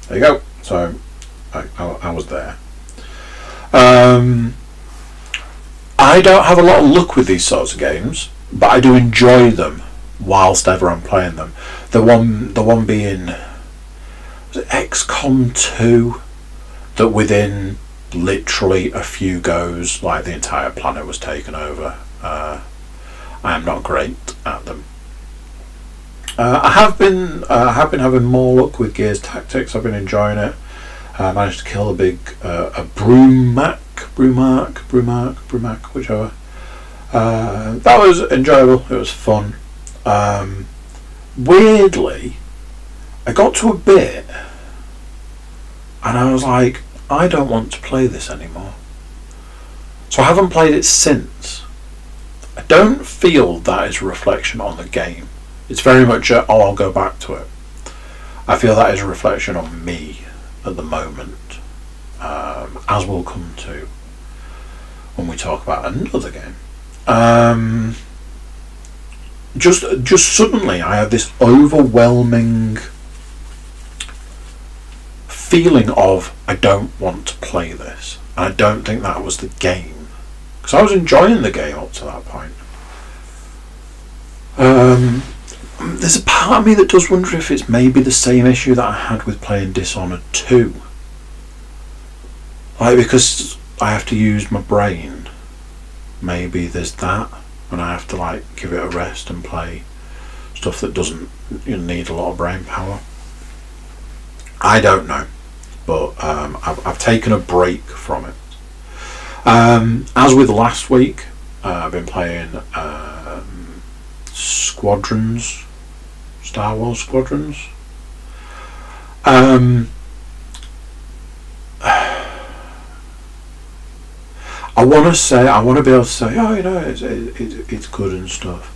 There you go. So I was there. I don't have a lot of luck with these sorts of games. but I do enjoy them whilst ever I'm playing them. The one being, was it XCOM 2, that within literally a few goes, like the entire planet was taken over. I am not great at them. I have been having more luck with Gears Tactics. I've been enjoying it. I managed to kill a big Brumac, whichever. That was enjoyable. It was fun. Weirdly, I got to a bit and I was like, I don't want to play this anymore. So I haven't played it since. I don't feel that is a reflection on the game. It's very much I'll go back to it. I feel that is a reflection on me at the moment, as we'll come to when we talk about another game. Just suddenly I have this overwhelming feeling of I don't want to play this, and I don't think that was the game, because I was enjoying the game up to that point. There's a part of me that does wonder if it's maybe the same issue that I had with playing Dishonored 2, like, because I have to use my brain. Maybe there's that, and I have to like give it a rest and play stuff that doesn't need a lot of brain power. I don't know, but I've taken a break from it. As with last week, I've been playing Squadrons, Star Wars Squadrons. I want to be able to say, oh, it's good and stuff.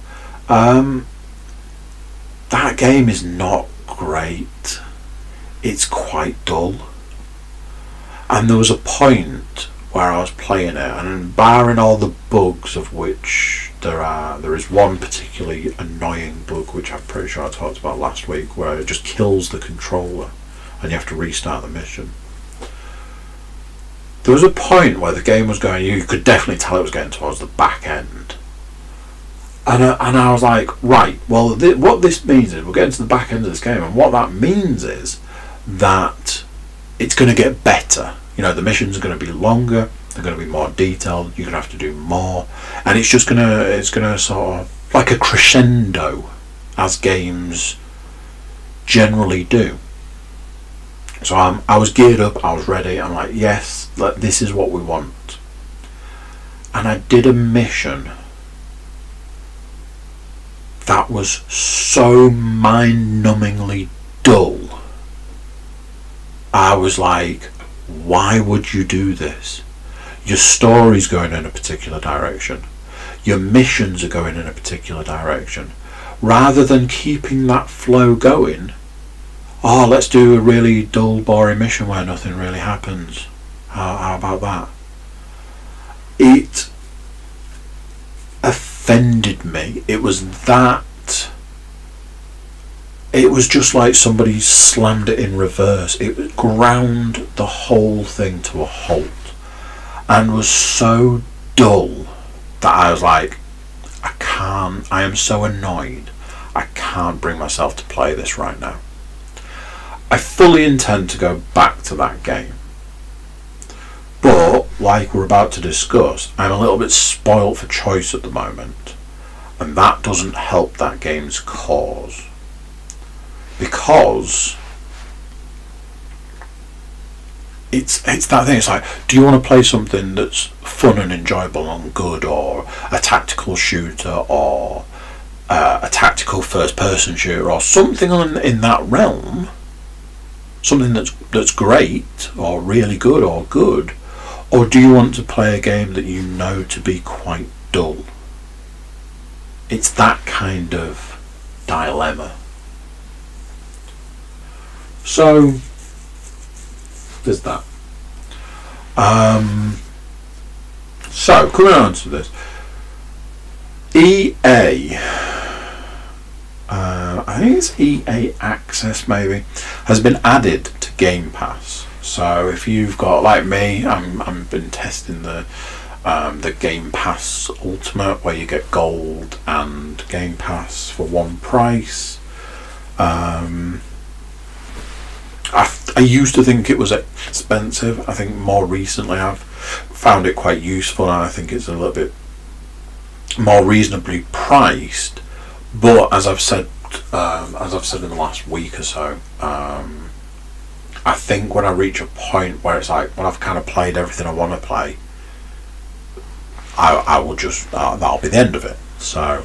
That game is not great. It's quite dull. And there was a point where I was playing it, and barring all the bugs, of which there is one particularly annoying bug which I'm pretty sure I talked about last week, where it just kills the controller and you have to restart the mission. There was a point where the game was going, you could definitely tell it was getting towards the back end, and I was like, right, well, what this means is we're getting to the back end of this game, and what that means is that it's going to get better. The missions are going to be longer, they're going to be more detailed, you're going to have to do more, and it's going to sort of like a crescendo, as games generally do. So I was geared up, I was ready, I'm like, yes, this is what we want. And I did a mission that was so mind-numbingly dull. I was like, why would you do this? Your story's going in a particular direction. Your missions are going in a particular direction. Rather than keeping that flow going, oh, let's do a really dull, boring mission where nothing really happens. How about that? It offended me. It was just like somebody slammed it in reverse. It ground the whole thing to a halt and was so dull that I was like, I am so annoyed. I can't bring myself to play this right now. I fully intend to go back to that game, but like we're about to discuss, I'm a little bit spoilt for choice at the moment, and that doesn't help that game's cause, because it's that thing. It's like, do you want to play something that's fun and enjoyable and good, or a tactical shooter, or a tactical first-person shooter, or something in that realm? Something that's great, or really good, or good? Or do you want to play a game that you know to be quite dull? It's that kind of dilemma. So there's that. So coming on to this, EA, I think it's EA Access maybe, has been added to Game Pass. So if you've got, like me, I've been testing the the Game Pass Ultimate, where you get gold and Game Pass for one price. I used to think it was expensive. I think more recently I've found it quite useful, and I think it's a little bit more reasonably priced. But as I've said in the last week or so, I think when I reach a point where it's like, when I've kind of played everything I want to play, I will just that'll be the end of it. So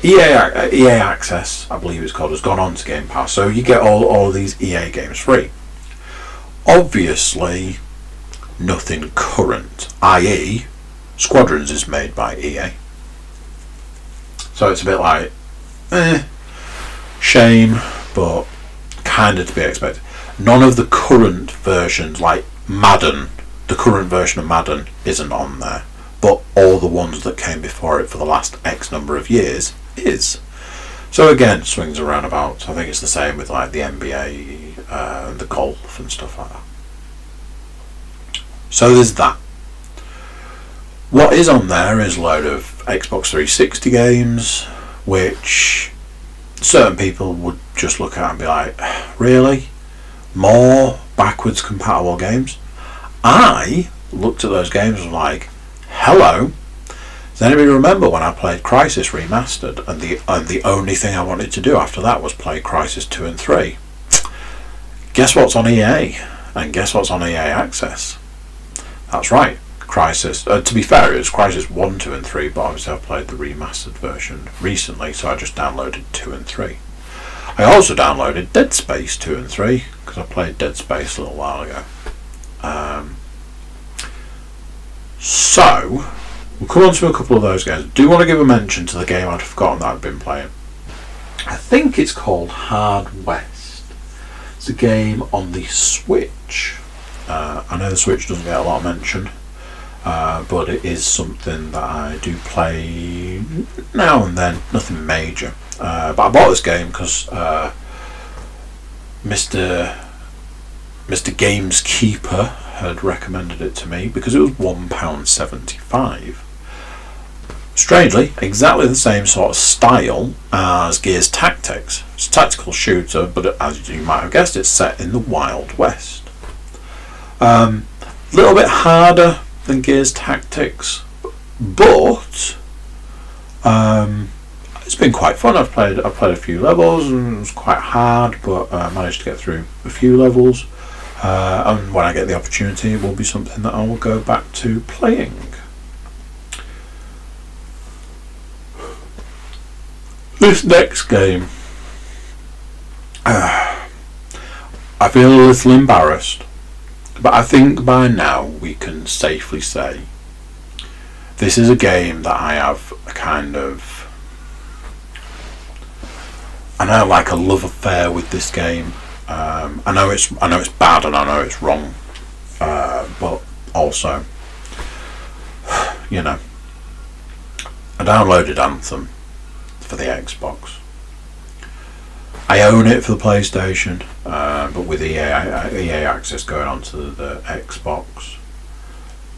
EA Access, I believe it's called, has gone on to Game Pass, so you get all of these EA games free. Obviously, nothing current, i.e., Squadrons is made by EA. So it's a bit like, shame, but kind of to be expected. None of the current versions, like Madden, the current version of Madden isn't on there, but all the ones that came before it for the last X number of years is. So again, swings and roundabouts. I think it's the same with like the NBA and the golf and stuff like that. So there's that. What is on there is a load of Xbox 360 games, which certain people would just look at and be like, really? More backwards compatible games? I looked at those games and was like, hello. Does anybody remember when I played Crysis Remastered, and the only thing I wanted to do after that was play Crysis 2 and 3? Guess what's on EA? And guess what's on EA Access? That's right, Crysis. To be fair, it was Crysis 1, 2 and 3, but obviously I've played the remastered version recently, so I just downloaded 2 and 3. I also downloaded Dead Space 2 and 3, because I played Dead Space a little while ago. So, we'll come on to a couple of those games. I do want to give a mention to the game I'd forgotten that I've been playing. I think it's called Hard West. It's a game on the Switch. I know the Switch doesn't get a lot of mention, but it is something that I do play now and then, nothing major. But I bought this game because Mr. Gameskeeper had recommended it to me because it was £1.75. Strangely, exactly the same sort of style as Gears Tactics. It's a tactical shooter, but as you might have guessed, it's set in the Wild West. A little bit harder than Gears Tactics, but it's been quite fun. I've played a few levels, and it was quite hard, but I managed to get through a few levels. And when I get the opportunity, it will be something that I will go back to playing. This next game, I feel a little embarrassed, but I think by now we can safely say this is a game that I have a kind of, I know, like a love affair with this game. I know it's bad and I know it's wrong, but also, you know, I downloaded Anthem for the Xbox. I own it for the PlayStation, but with EA Access going on to the Xbox,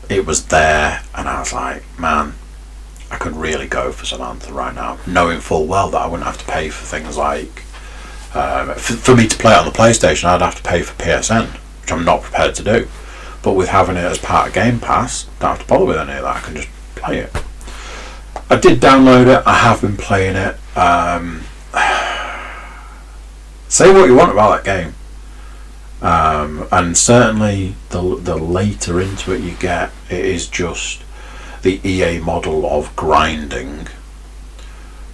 it was there, and I was like, man, I could really go for some Anthem right now, knowing full well that I wouldn't have to pay for things like, for me to play it on the PlayStation, I'd have to pay for PSN, which I'm not prepared to do. But with having it as part of Game Pass, I don't have to bother with any of that. I can just play it. I did download it. I have been playing it. Say what you want about that game, and certainly the later into it you get, it is just the EA model of grinding.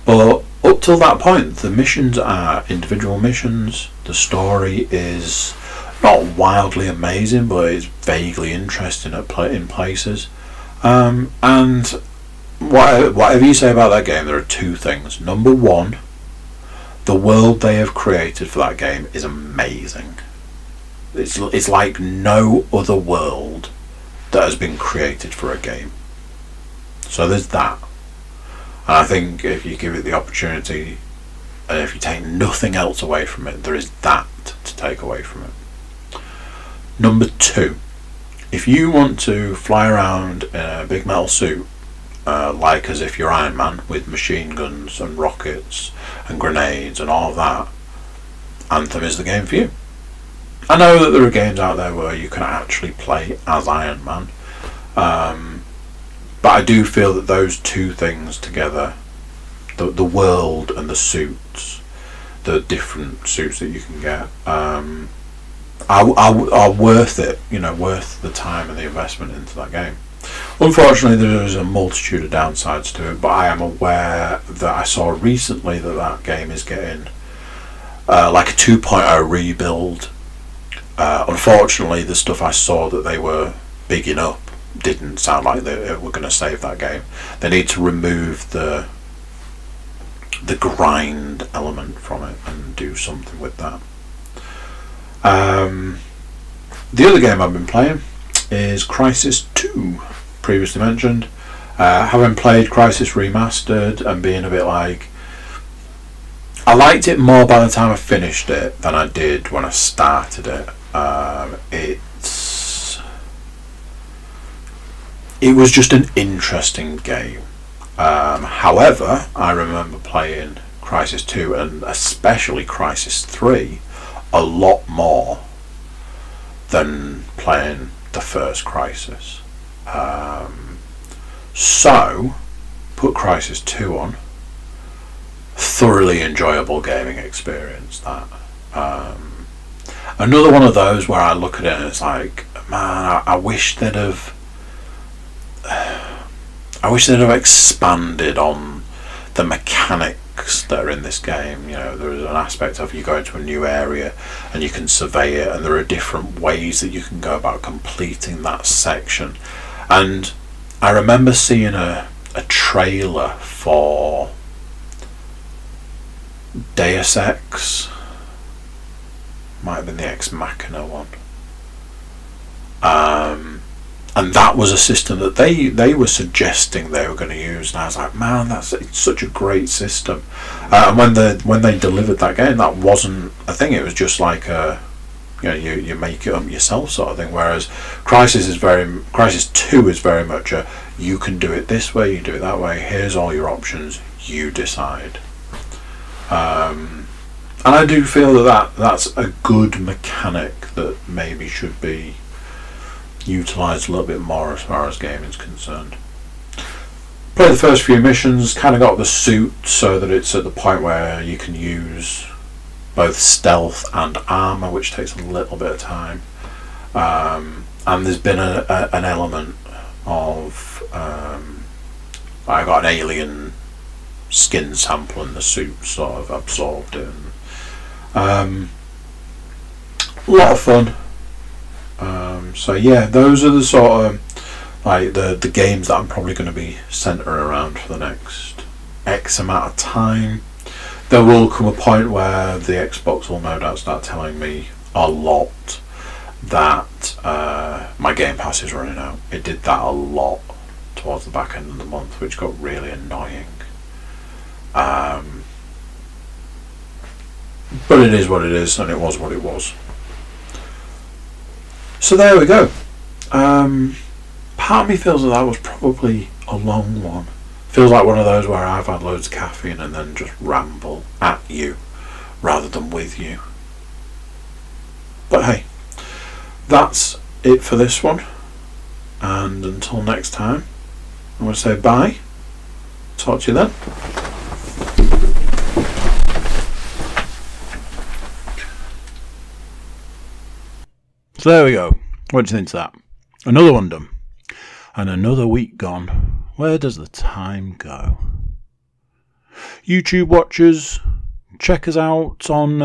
But up till that point, the missions are individual missions. The story is not wildly amazing, but it's vaguely interesting in places. And whatever you say about that game, there are two things. Number one, the world they have created for that game is amazing. It's like no other world that has been created for a game. So there's that. And I think if you give it the opportunity, and if you take nothing else away from it, there is that to take away from it. Number two, if you want to fly around in a big metal suit, like as if you're Iron Man with machine guns and rockets and grenades and all of that, Anthem is the game for you. I know that there are games out there where you can actually play as Iron Man, but I do feel that those two things together, the world and the suits, the different suits that you can get, are worth it, worth the time and the investment into that game. Unfortunately, there is a multitude of downsides to it, but I am aware that I saw recently that game is getting like a 2.0 rebuild. Unfortunately, the stuff I saw that they were bigging up didn't sound like they were going to save that game. They need to remove the grind element from it and do something with that. The other game I've been playing is Crisis 2, previously mentioned. Having played Crisis Remastered and being a bit like, I liked it more by the time I finished it than I did when I started it. It was just an interesting game. However, I remember playing Crisis 2 and especially Crisis 3 a lot more than playing the first Crisis. So, put Crisis 2 on. Thoroughly enjoyable gaming experience, that. Another one of those where I look at it and it's like, man, I wish they'd have expanded on the mechanics that are in this game. There is an aspect of you go into a new area and you can survey it, and there are different ways that you can go about completing that section. And I remember seeing a trailer for Deus Ex, might have been the Ex Machina one, and that was a system that they were suggesting they were going to use, and I was like, man, it's such a great system. And when they delivered that game, that wasn't a thing. It was just like you make it up yourself sort of thing. Whereas Crisis 2 is very much a, you can do it this way, you can do it that way. Here's all your options. You decide. And I do feel that's a good mechanic that maybe should be utilised a little bit more as far as gaming is concerned. Played the first few missions, kind of got the suit so that it's at the point where you can use both stealth and armour, which takes a little bit of time. And there's been an element of I got an alien skin sample and the suit sort of absorbed it. A lot of fun. So yeah, those are the sort of like the games that I'm probably going to be centering around for the next X amount of time. There will come a point where the Xbox will no doubt start telling me a lot that my Game Pass is running out. It did that a lot towards the back end of the month, which got really annoying. But it is what it is, and it was what it was. So there we go. Part of me feels that was probably a long one. Feels like one of those where I've had loads of caffeine and then just ramble at you rather than with you. But hey, that's it for this one. And until next time, I'm going to say bye. Talk to you then. So there we go. What do you think of that? Another one done. And another week gone. Where does the time go? YouTube watchers, check us out on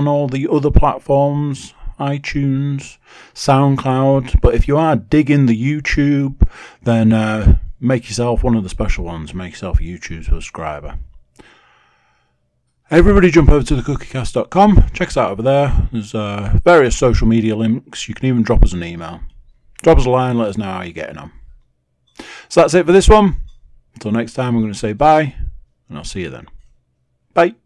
all the other platforms, iTunes, SoundCloud. But if you are digging the YouTube, then make yourself one of the special ones. Make yourself a YouTube subscriber. Everybody jump over to thecookiecast.com. Check us out over there. There's various social media links. You can even drop us an email. Drop us a line, let us know how you're getting on. So that's it for this one. Until next time, I'm going to say bye, and I'll see you then. Bye.